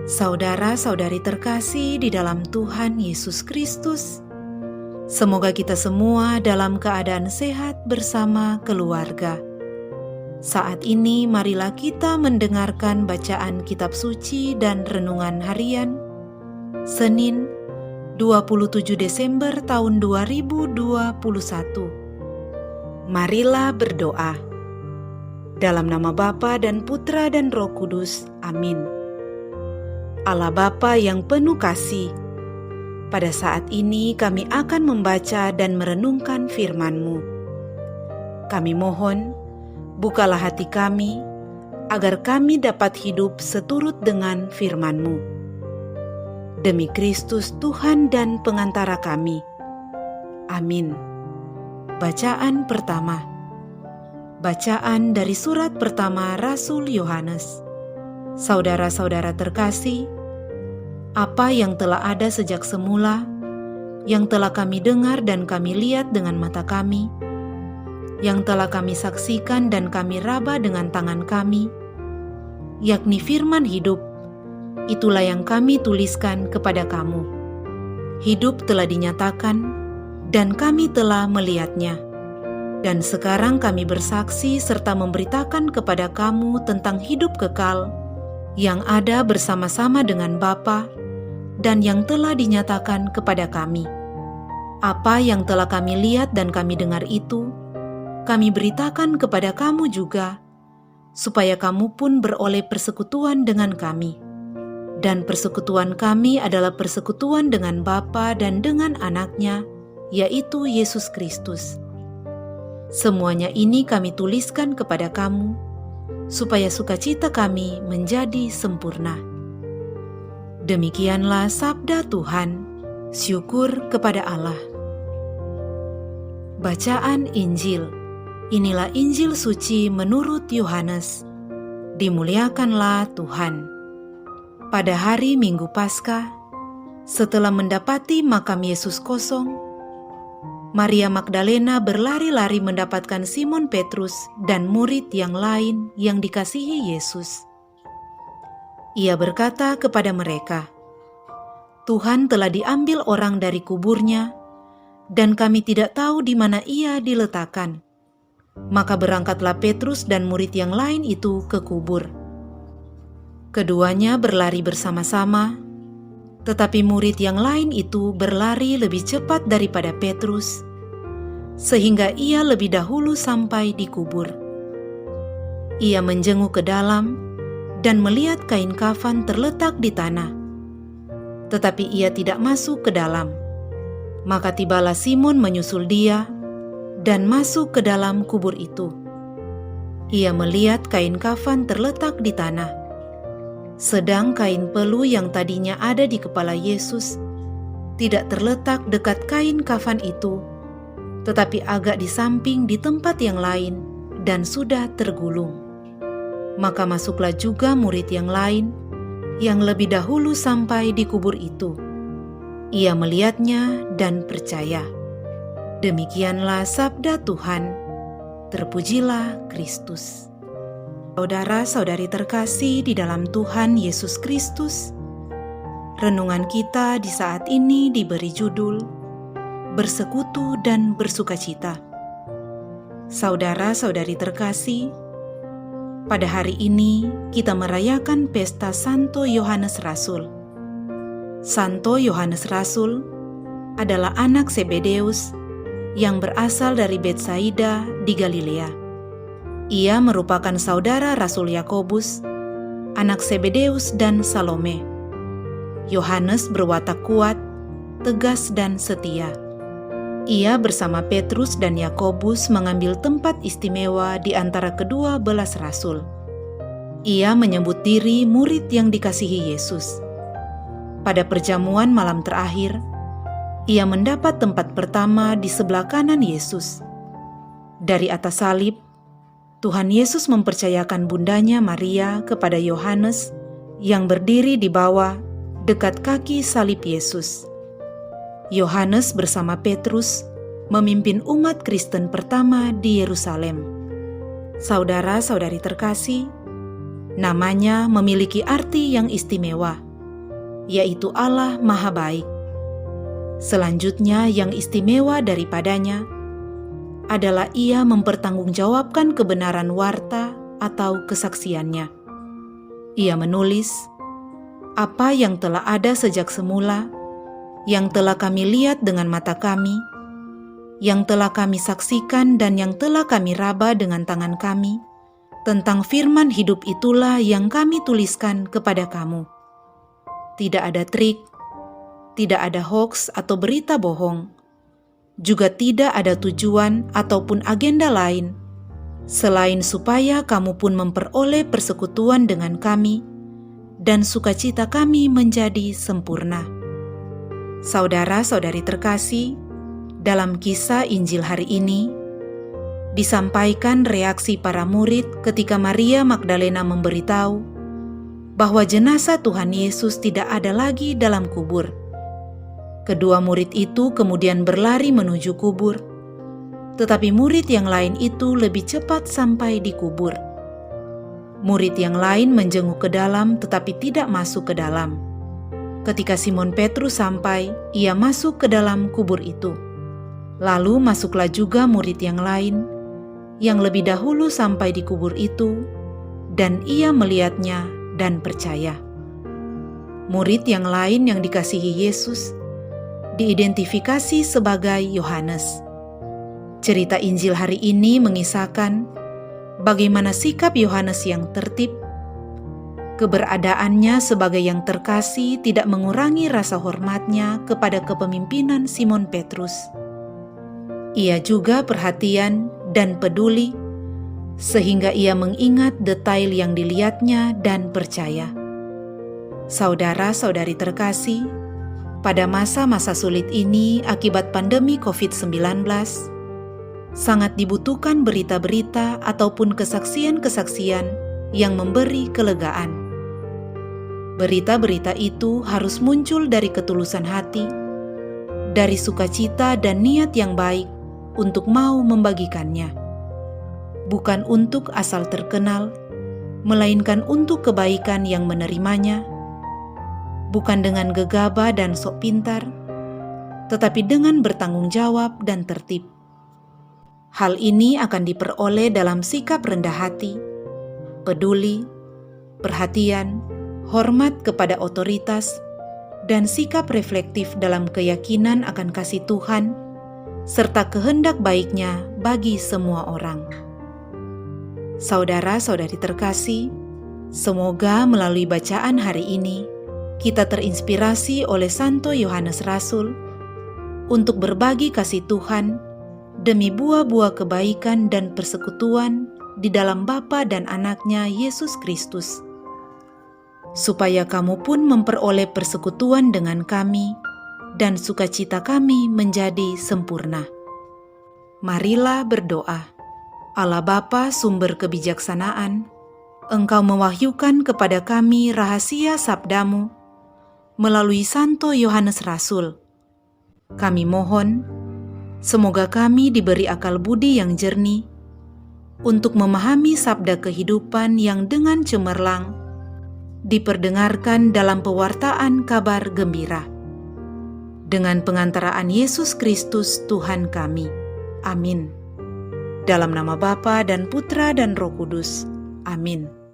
Saudara-saudari terkasih di dalam Tuhan Yesus Kristus, semoga kita semua dalam keadaan sehat bersama keluarga. Saat ini marilah kita mendengarkan bacaan kitab suci dan renungan harian Senin 27 Desember tahun 2021. Marilah berdoa. Dalam nama Bapa dan Putra dan Roh Kudus. Amin. Allah Bapa yang penuh kasih, pada saat ini kami akan membaca dan merenungkan firman-Mu. Kami mohon, bukalah hati kami, agar kami dapat hidup seturut dengan firman-Mu. Demi Kristus Tuhan dan pengantara kami. Amin. Bacaan pertama. Bacaan dari surat pertama Rasul Yohanes. Saudara-saudara terkasih, apa yang telah ada sejak semula, yang telah kami dengar dan kami lihat dengan mata kami, yang telah kami saksikan dan kami raba dengan tangan kami, yakni firman hidup, itulah yang kami tuliskan kepada kamu. Hidup telah dinyatakan, dan kami telah melihatnya. Dan sekarang kami bersaksi serta memberitakan kepada kamu tentang hidup kekal, yang ada bersama-sama dengan Bapa, dan yang telah dinyatakan kepada kami. Apa yang telah kami lihat dan kami dengar itu, kami beritakan kepada kamu juga, supaya kamu pun beroleh persekutuan dengan kami. Dan persekutuan kami adalah persekutuan dengan Bapa dan dengan Anaknya, yaitu Yesus Kristus. Semuanya ini kami tuliskan kepada kamu, supaya sukacita kami menjadi sempurna. Demikianlah sabda Tuhan. Syukur kepada Allah. Bacaan Injil. Inilah Injil suci menurut Yohanes. Dimuliakanlah Tuhan. Pada hari Minggu Paskah, setelah mendapati makam Yesus kosong, Maria Magdalena berlari-lari mendapatkan Simon Petrus dan murid yang lain yang dikasihi Yesus. Ia berkata kepada mereka, "Tuhan telah diambil orang dari kuburnya, dan kami tidak tahu di mana ia diletakkan." Maka berangkatlah Petrus dan murid yang lain itu ke kubur. Keduanya berlari bersama-sama, tetapi murid yang lain itu berlari lebih cepat daripada Petrus, sehingga ia lebih dahulu sampai di kubur. Ia menjenguk ke dalam dan melihat kain kafan terletak di tanah, tetapi ia tidak masuk ke dalam. Maka tibalah Simon menyusul dia dan masuk ke dalam kubur itu. Ia melihat kain kafan terletak di tanah, sedang kain pelu yang tadinya ada di kepala Yesus tidak terletak dekat kain kafan itu, tetapi agak di samping di tempat yang lain dan sudah tergulung. Maka masuklah juga murid yang lain yang lebih dahulu sampai di kubur itu. Ia melihatnya dan percaya. Demikianlah sabda Tuhan. Terpujilah Kristus. Saudara-saudari terkasih di dalam Tuhan Yesus Kristus, renungan kita di saat ini diberi judul Bersekutu dan Bersukacita. Saudara-saudari terkasih, pada hari ini kita merayakan pesta Santo Yohanes Rasul. Santo Yohanes Rasul adalah anak Zebedeus yang berasal dari Betsaida di Galilea. Ia merupakan saudara Rasul Yakobus, anak Zebedeus dan Salome. Yohanes berwatak kuat, tegas dan setia. Ia bersama Petrus dan Yakobus mengambil tempat istimewa di antara kedua belas rasul. Ia menyebut diri murid yang dikasihi Yesus. Pada perjamuan malam terakhir, ia mendapat tempat pertama di sebelah kanan Yesus. Dari atas salib, Tuhan Yesus mempercayakan bundanya Maria kepada Yohanes yang berdiri di bawah dekat kaki salib Yesus. Yohanes bersama Petrus memimpin umat Kristen pertama di Yerusalem. Saudara-saudari terkasih, namanya memiliki arti yang istimewa. yaitu Allah Maha Baik. Selanjutnya yang istimewa daripadanya adalah ia mempertanggungjawabkan kebenaran warta atau kesaksiannya. Ia menulis, apa yang telah ada sejak semula, yang telah kami lihat dengan mata kami, yang telah kami saksikan dan yang telah kami raba dengan tangan kami, tentang firman hidup itulah yang kami tuliskan kepada kamu. Tidak ada trik, tidak ada hoaks atau berita bohong, juga tidak ada tujuan ataupun agenda lain, selain supaya kamu pun memperoleh persekutuan dengan kami dan sukacita kami menjadi sempurna. Saudara-saudari terkasih, dalam kisah Injil hari ini, disampaikan reaksi para murid ketika Maria Magdalena memberitahu bahwa jenazah Tuhan Yesus tidak ada lagi dalam kubur. Kedua murid itu kemudian berlari menuju kubur, tetapi murid yang lain itu lebih cepat sampai di kubur. Murid yang lain menjenguk ke dalam tetapi tidak masuk ke dalam. Ketika Simon Petrus sampai, ia masuk ke dalam kubur itu. Lalu masuklah juga murid yang lain, yang lebih dahulu sampai di kubur itu, dan ia melihatnya dan percaya. Murid yang lain yang dikasihi Yesus diidentifikasi sebagai Yohanes. Cerita Injil hari ini mengisahkan bagaimana sikap Yohanes yang tertib. Keberadaannya sebagai yang terkasih tidak mengurangi rasa hormatnya kepada kepemimpinan Simon Petrus. Ia juga perhatian dan peduli, sehingga ia mengingat detail yang dilihatnya dan percaya. Saudara-saudari terkasih, pada masa-masa sulit ini akibat pandemi COVID-19, sangat dibutuhkan berita-berita ataupun kesaksian-kesaksian yang memberi kelegaan. Berita-berita itu harus muncul dari ketulusan hati, dari sukacita dan niat yang baik untuk mau membagikannya. Bukan untuk asal terkenal, melainkan untuk kebaikan yang menerimanya, bukan dengan gegabah dan sok pintar, tetapi dengan bertanggung jawab dan tertib. Hal ini akan diperoleh dalam sikap rendah hati, peduli, perhatian, hormat kepada otoritas, dan sikap reflektif dalam keyakinan akan kasih Tuhan, serta kehendak baiknya bagi semua orang. Saudara-saudari terkasih, semoga melalui bacaan hari ini, kita terinspirasi oleh Santo Yohanes Rasul untuk berbagi kasih Tuhan demi buah-buah kebaikan dan persekutuan di dalam Bapa dan Anaknya Yesus Kristus, supaya kamu pun memperoleh persekutuan dengan kami dan sukacita kami menjadi sempurna. Marilah berdoa. Allah Bapa sumber kebijaksanaan, Engkau mewahyukan kepada kami rahasia sabdamu melalui Santo Yohanes Rasul. Kami mohon, semoga kami diberi akal budi yang jernih untuk memahami sabda kehidupan yang dengan cemerlang diperdengarkan dalam pewartaan kabar gembira. Dengan pengantaraan Yesus Kristus Tuhan kami. Amin. Dalam nama Bapa dan Putra dan Roh Kudus. Amin.